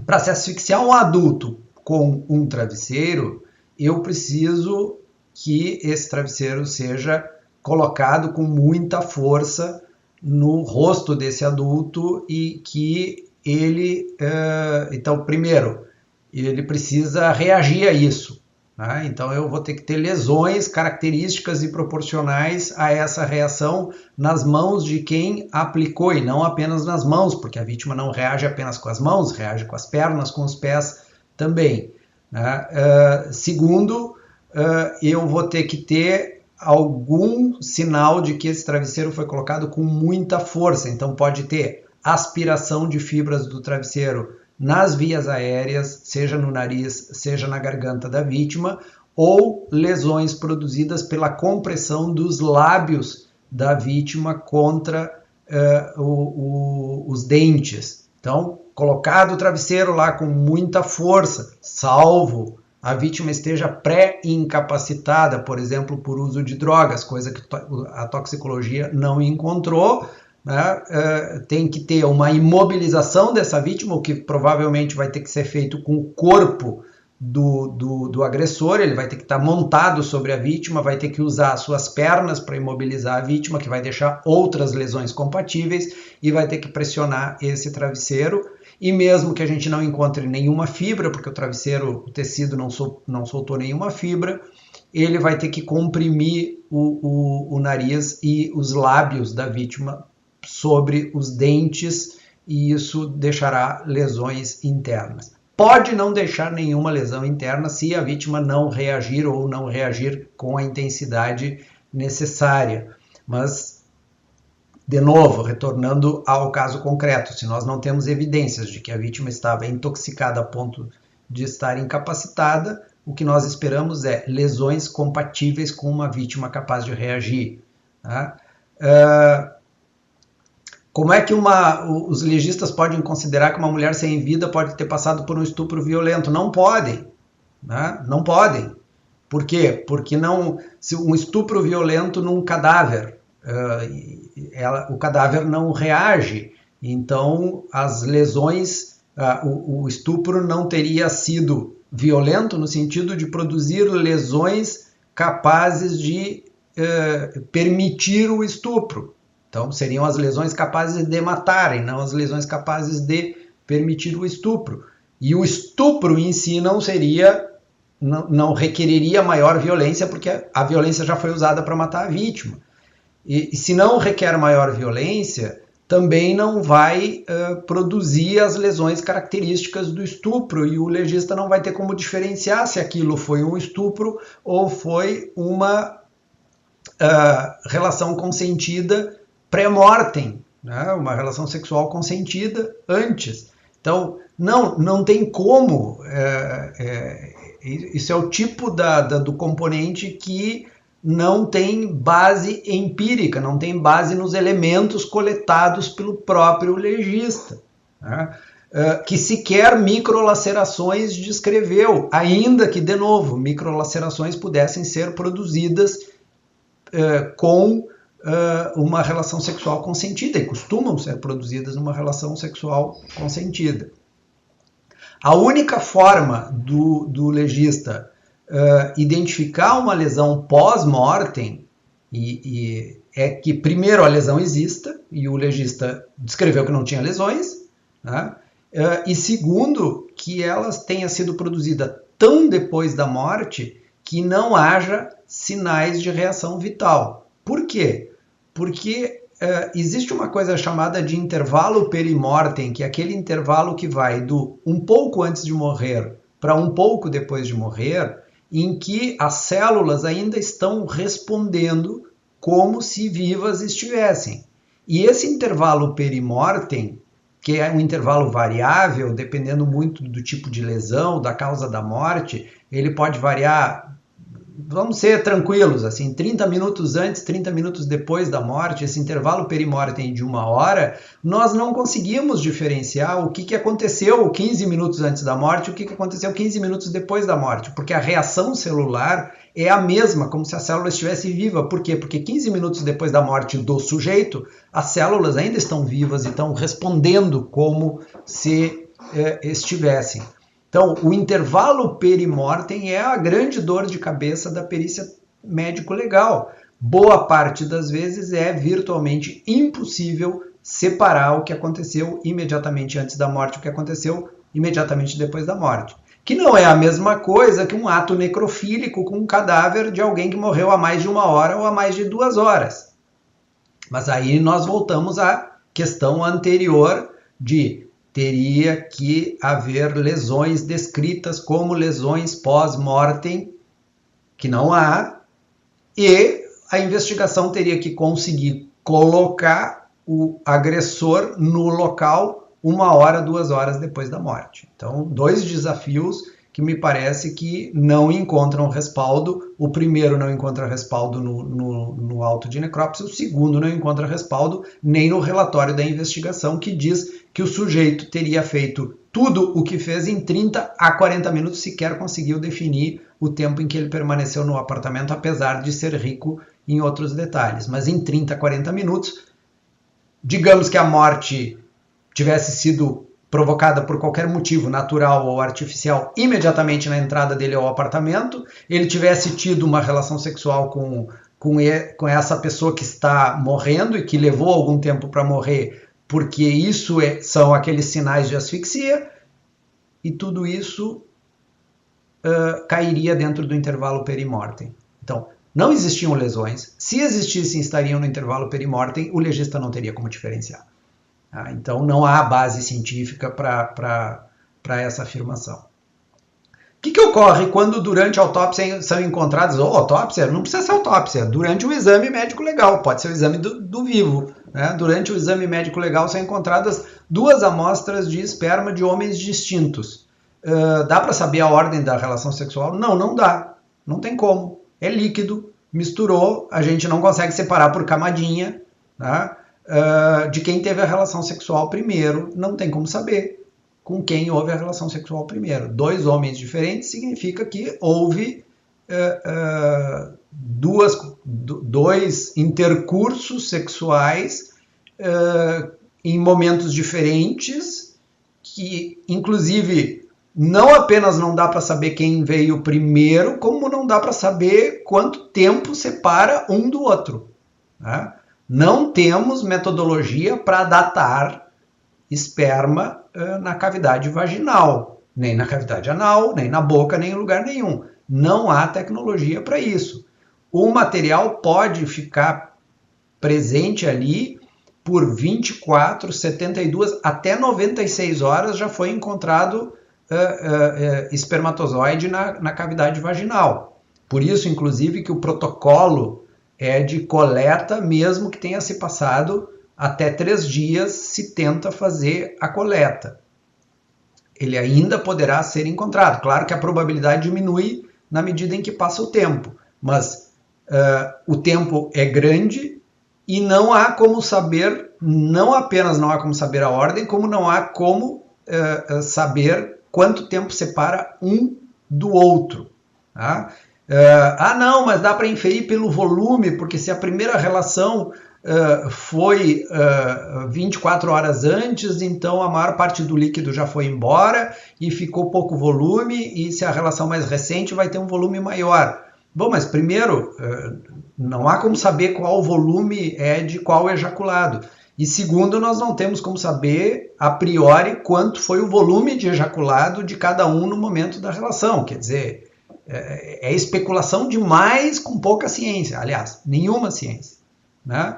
para se asfixiar um adulto com um travesseiro, eu preciso que esse travesseiro seja colocado com muita força no rosto desse adulto e que ele, então, primeiro, ele precisa reagir a isso. Né? Então, eu vou ter que ter lesões características e proporcionais a essa reação nas mãos de quem aplicou, e não apenas nas mãos, porque a vítima não reage apenas com as mãos, reage com as pernas, com os pés também. Né? Segundo, eu vou ter que ter algum sinal de que esse travesseiro foi colocado com muita força. Então pode ter aspiração de fibras do travesseiro nas vias aéreas, seja no nariz, seja na garganta da vítima, ou lesões produzidas pela compressão dos lábios da vítima contra os dentes. Então, colocado o travesseiro lá com muita força, salvo a vítima esteja pré-incapacitada, por exemplo, por uso de drogas, coisa que a toxicologia não encontrou, né? Tem que ter uma imobilização dessa vítima, o que provavelmente vai ter que ser feito com o corpo do agressor, ele vai ter que estar montado sobre a vítima, vai ter que usar as suas pernas para imobilizar a vítima, que vai deixar outras lesões compatíveis, e vai ter que pressionar esse travesseiro. E mesmo que a gente não encontre nenhuma fibra, porque o travesseiro, o tecido não soltou nenhuma fibra, ele vai ter que comprimir o nariz e os lábios da vítima sobre os dentes, e isso deixará lesões internas. Pode não deixar nenhuma lesão interna se a vítima não reagir ou não reagir com a intensidade necessária. Mas, de novo, retornando ao caso concreto, se nós não temos evidências de que a vítima estava intoxicada a ponto de estar incapacitada, o que nós esperamos é lesões compatíveis com uma vítima capaz de reagir. Tá? Como é que os legistas podem considerar que uma mulher sem vida pode ter passado por um estupro violento? Não podem. Né? Não podem. Por quê? Porque se um estupro violento num cadáver, o cadáver não reage. Então, as lesões, o estupro não teria sido violento no sentido de produzir lesões capazes de permitir o estupro. Então, seriam as lesões capazes de matarem, não as lesões capazes de permitir o estupro. E o estupro em si não requeriria maior violência, porque a violência já foi usada para matar a vítima. E se não requer maior violência, também não vai produzir as lesões características do estupro, e o legista não vai ter como diferenciar se aquilo foi um estupro ou foi uma relação consentida pré-mortem, né? Uma relação sexual consentida antes. Então, não tem como. Isso é o tipo do componente que não tem base empírica, não tem base nos elementos coletados pelo próprio legista, né? Que sequer microlacerações descreveu, ainda que, de novo, microlacerações pudessem ser produzidas com uma relação sexual consentida, e costumam ser produzidas numa relação sexual consentida. A única forma do legista identificar uma lesão pós-mortem é que, primeiro, a lesão exista, e o legista descreveu que não tinha lesões, né? E segundo, que ela tenha sido produzida tão depois da morte que não haja sinais de reação vital. Por quê? Porque existe uma coisa chamada de intervalo perimortem, que é aquele intervalo que vai do um pouco antes de morrer para um pouco depois de morrer, em que as células ainda estão respondendo como se vivas estivessem. E esse intervalo perimortem, que é um intervalo variável, dependendo muito do tipo de lesão, da causa da morte, ele pode variar, vamos ser tranquilos, assim, 30 minutos antes, 30 minutos depois da morte, esse intervalo perimortem de 1 hora, nós não conseguimos diferenciar o que aconteceu 15 minutos antes da morte e o que aconteceu 15 minutos depois da morte, porque a reação celular é a mesma, como se a célula estivesse viva. Por quê? Porque 15 minutos depois da morte do sujeito, as células ainda estão vivas e estão respondendo como se estivessem. Então, o intervalo perimortem é a grande dor de cabeça da perícia médico-legal. Boa parte das vezes é virtualmente impossível separar o que aconteceu imediatamente antes da morte e o que aconteceu imediatamente depois da morte. Que não é a mesma coisa que um ato necrofílico com um cadáver de alguém que morreu há mais de 1 hora ou há mais de 2 horas. Mas aí nós voltamos à questão anterior de teria que haver lesões descritas como lesões pós-mortem, que não há, e a investigação teria que conseguir colocar o agressor no local 1 hora, 2 horas depois da morte. Então, 2 desafios que me parece que não encontram respaldo. O primeiro não encontra respaldo no auto de necrópsia, o segundo não encontra respaldo nem no relatório da investigação, que diz que o sujeito teria feito tudo o que fez em 30 a 40 minutos, sequer conseguiu definir o tempo em que ele permaneceu no apartamento, apesar de ser rico em outros detalhes. Mas em 30 a 40 minutos, digamos que a morte tivesse sido provocada por qualquer motivo, natural ou artificial, imediatamente na entrada dele ao apartamento, ele tivesse tido uma relação sexual com essa pessoa que está morrendo e que levou algum tempo para morrer, porque isso são aqueles sinais de asfixia, e tudo isso cairia dentro do intervalo perimortem. Então, não existiam lesões. Se existissem, estariam no intervalo perimortem, o legista não teria como diferenciar. Então, não há base científica para essa afirmação. O que ocorre quando durante a autópsia são encontradas, ou autópsia, não precisa ser autópsia, durante o exame médico legal, pode ser o exame do vivo, né? Durante o exame médico legal são encontradas 2 amostras de esperma de homens distintos. Dá para saber a ordem da relação sexual? Não dá, não tem como, é líquido, misturou, a gente não consegue separar por camadinha, né? De quem teve a relação sexual primeiro, não tem como saber com quem houve a relação sexual primeiro. 2 homens diferentes significa que houve 2 intercursos sexuais em momentos diferentes, que inclusive não apenas não dá para saber quem veio primeiro, como não dá para saber quanto tempo separa um do outro, né? Não temos metodologia para datar esperma na cavidade vaginal, nem na cavidade anal, nem na boca, nem em lugar nenhum. Não há tecnologia para isso. O material pode ficar presente ali por 24, 72, até 96 horas já foi encontrado espermatozoide na cavidade vaginal. Por isso, inclusive, que o protocolo é de coleta, mesmo que tenha se passado até 3 dias, se tenta fazer a coleta. Ele ainda poderá ser encontrado. Claro que a probabilidade diminui na medida em que passa o tempo, mas o tempo é grande e não há como saber, não apenas não há como saber a ordem, como não há como saber quanto tempo separa um do outro. Tá? Não, mas dá para inferir pelo volume, porque se a primeira relação foi 24 horas antes, então a maior parte do líquido já foi embora e ficou pouco volume, e se a relação mais recente vai ter um volume maior. Bom, mas primeiro, não há como saber qual volume é de qual ejaculado. E segundo, nós não temos como saber a priori quanto foi o volume de ejaculado de cada um no momento da relação. Quer dizer, é especulação demais com pouca ciência. Aliás, nenhuma ciência. Né?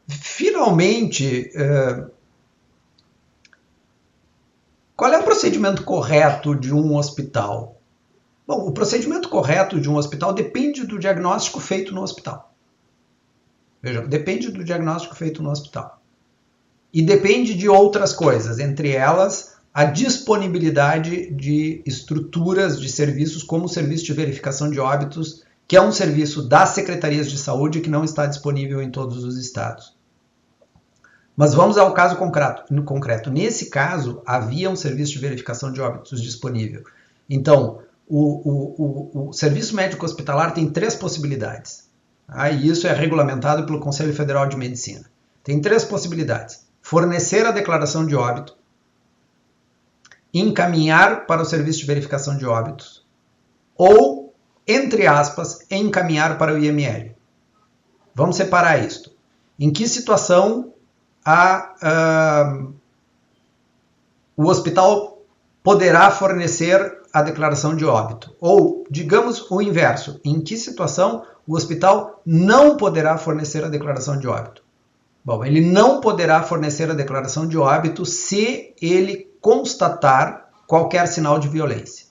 Finalmente, qual é o procedimento correto de um hospital? Bom, o procedimento correto de um hospital depende do diagnóstico feito no hospital. Veja, depende do diagnóstico feito no hospital. E depende de outras coisas, entre elas a disponibilidade de estruturas de serviços como o Serviço de Verificação de Óbitos, que é um serviço das secretarias de saúde que não está disponível em todos os estados. Mas vamos ao caso concreto. Nesse caso, havia um serviço de verificação de óbitos disponível. Então, o serviço médico hospitalar tem 3 possibilidades. E isso é regulamentado pelo Conselho Federal de Medicina. Tem 3 possibilidades. Fornecer a declaração de óbito, encaminhar para o serviço de verificação de óbitos, ou, entre aspas, encaminhar para o IML. Vamos separar isto. Em que situação o hospital poderá fornecer a declaração de óbito? Ou, digamos o inverso, em que situação o hospital não poderá fornecer a declaração de óbito? Bom, ele não poderá fornecer a declaração de óbito se ele constatar qualquer sinal de violência.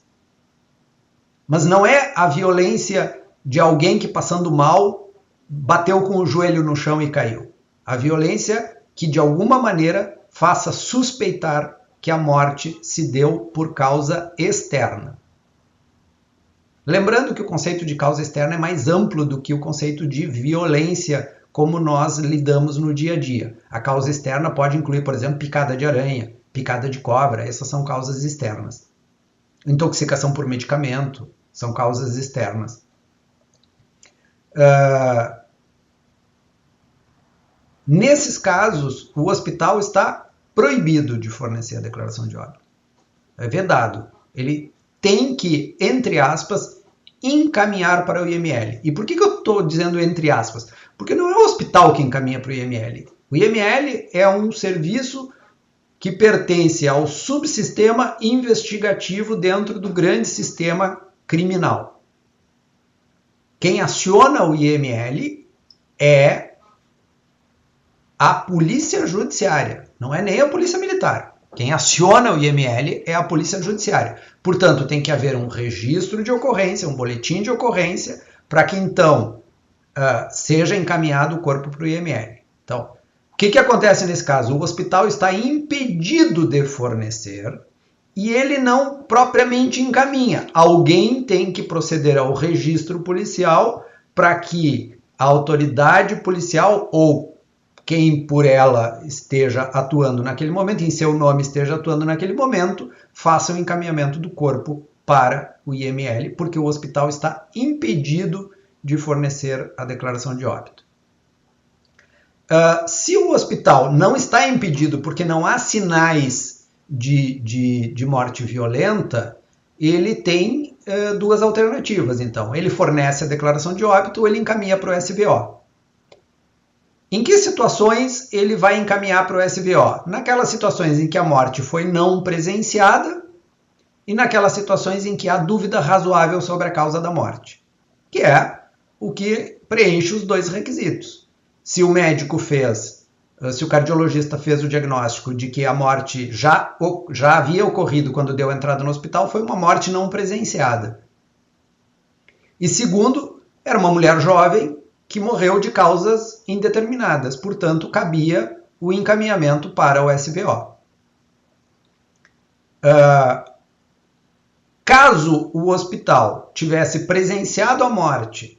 Mas não é a violência de alguém que, passando mal, bateu com o joelho no chão e caiu. A violência que, de alguma maneira, faça suspeitar que a morte se deu por causa externa. Lembrando que o conceito de causa externa é mais amplo do que o conceito de violência, como nós lidamos no dia a dia. A causa externa pode incluir, por exemplo, picada de aranha, picada de cobra, essas são causas externas. Intoxicação por medicamento, são causas externas. Nesses casos, o hospital está proibido de fornecer a declaração de óbito. É vedado. Ele tem que, entre aspas, encaminhar para o IML. E por que eu estou dizendo entre aspas? Porque não é o hospital que encaminha para o IML. O IML é um serviço que pertence ao subsistema investigativo dentro do grande sistema criminal. Quem aciona o IML é a polícia judiciária, não é nem a polícia militar. Quem aciona o IML é a polícia judiciária. Portanto, tem que haver um registro de ocorrência, um boletim de ocorrência, para que então seja encaminhado o corpo para o IML. Então, o que acontece nesse caso? O hospital está impedido de fornecer e ele não propriamente encaminha. Alguém tem que proceder ao registro policial para que a autoridade policial ou quem por ela esteja atuando naquele momento, em seu nome esteja atuando naquele momento, faça o encaminhamento do corpo para o IML, porque o hospital está impedido de fornecer a declaração de óbito. Se o hospital não está impedido porque não há sinais de morte violenta, ele tem 2 alternativas. Então, ele fornece a declaração de óbito ou ele encaminha para o SVO. Em que situações ele vai encaminhar para o SVO? Naquelas situações em que a morte foi não presenciada e naquelas situações em que há dúvida razoável sobre a causa da morte, que é o que preenche os dois requisitos. Se o médico se o cardiologista fez o diagnóstico de que a morte já havia ocorrido quando deu a entrada no hospital, foi uma morte não presenciada. E segundo, era uma mulher jovem que morreu de causas indeterminadas, portanto, cabia o encaminhamento para o SVO. Caso o hospital tivesse presenciado a morte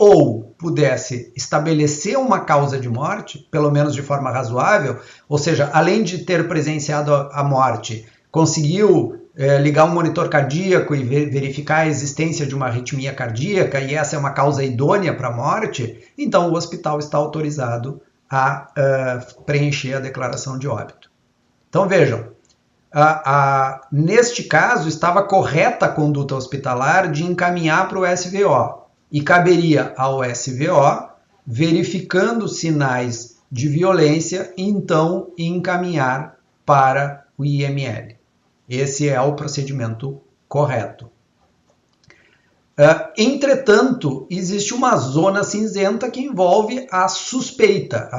ou pudesse estabelecer uma causa de morte, pelo menos de forma razoável, ou seja, além de ter presenciado a morte, conseguiu ligar um monitor cardíaco e verificar a existência de uma arritmia cardíaca, e essa é uma causa idônea para a morte, então o hospital está autorizado a preencher a declaração de óbito. Então vejam, neste caso estava correta a conduta hospitalar de encaminhar para o SVO, e caberia ao SVO, verificando sinais de violência, então encaminhar para o IML. Esse é o procedimento correto. Entretanto, existe uma zona cinzenta que envolve a suspeita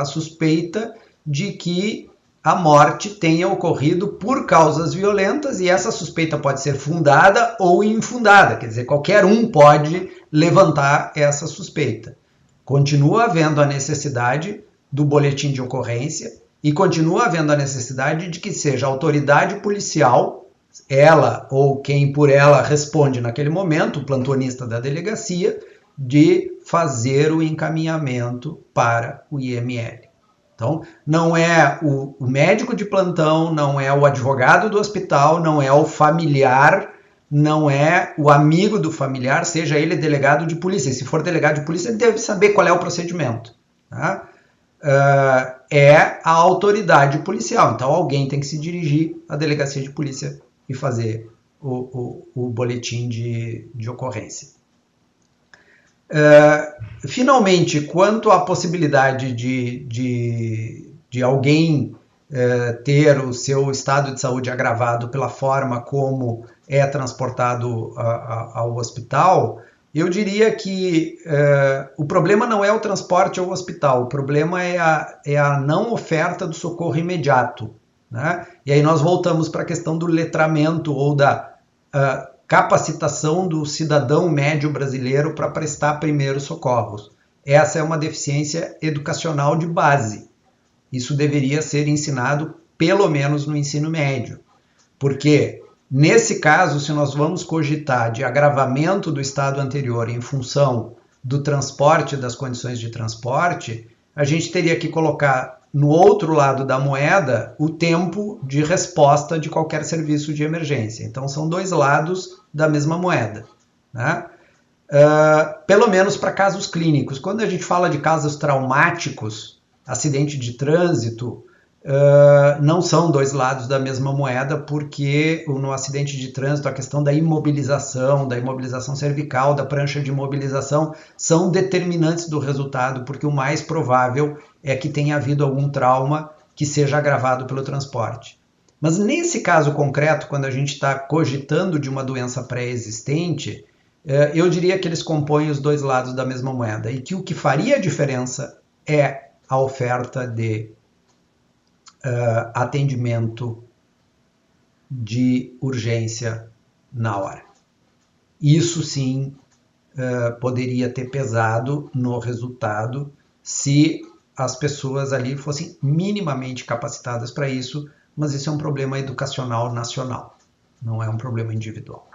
de que a morte tenha ocorrido por causas violentas, e essa suspeita pode ser fundada ou infundada, quer dizer, qualquer um pode levantar essa suspeita. Continua havendo a necessidade do boletim de ocorrência e continua havendo a necessidade de que seja a autoridade policial, ela ou quem por ela responde naquele momento, o plantonista da delegacia, de fazer o encaminhamento para o IML. Então, não é o médico de plantão, não é o advogado do hospital, não é o familiar, não é o amigo do familiar, seja ele delegado de polícia. E se for delegado de polícia, ele deve saber qual é o procedimento. Tá? É a autoridade policial. Então, alguém tem que se dirigir à delegacia de polícia e fazer o boletim de ocorrência. Finalmente, quanto à possibilidade de alguém ter o seu estado de saúde agravado pela forma como é transportado ao hospital, eu diria que o problema não é o transporte ao hospital, o problema é a não oferta do socorro imediato, né? E aí nós voltamos para a questão do letramento ou da capacitação do cidadão médio brasileiro para prestar primeiros socorros. Essa é uma deficiência educacional de base. Isso deveria ser ensinado pelo menos no ensino médio. Porque, nesse caso, se nós vamos cogitar de agravamento do estado anterior em função do transporte, das condições de transporte, a gente teria que colocar no outro lado da moeda o tempo de resposta de qualquer serviço de emergência. Então, são dois lados da mesma moeda, né? Pelo menos para casos clínicos. Quando a gente fala de casos traumáticos, acidente de trânsito, não são dois lados da mesma moeda, porque no acidente de trânsito a questão da imobilização cervical, da prancha de imobilização, são determinantes do resultado, porque o mais provável é que tenha havido algum trauma que seja agravado pelo transporte. Mas nesse caso concreto, quando a gente está cogitando de uma doença pré-existente, eu diria que eles compõem os dois lados da mesma moeda, e que o que faria a diferença é a oferta de atendimento de urgência na hora. Isso sim poderia ter pesado no resultado se as pessoas ali fossem minimamente capacitadas para isso, mas isso é um problema educacional nacional, não é um problema individual.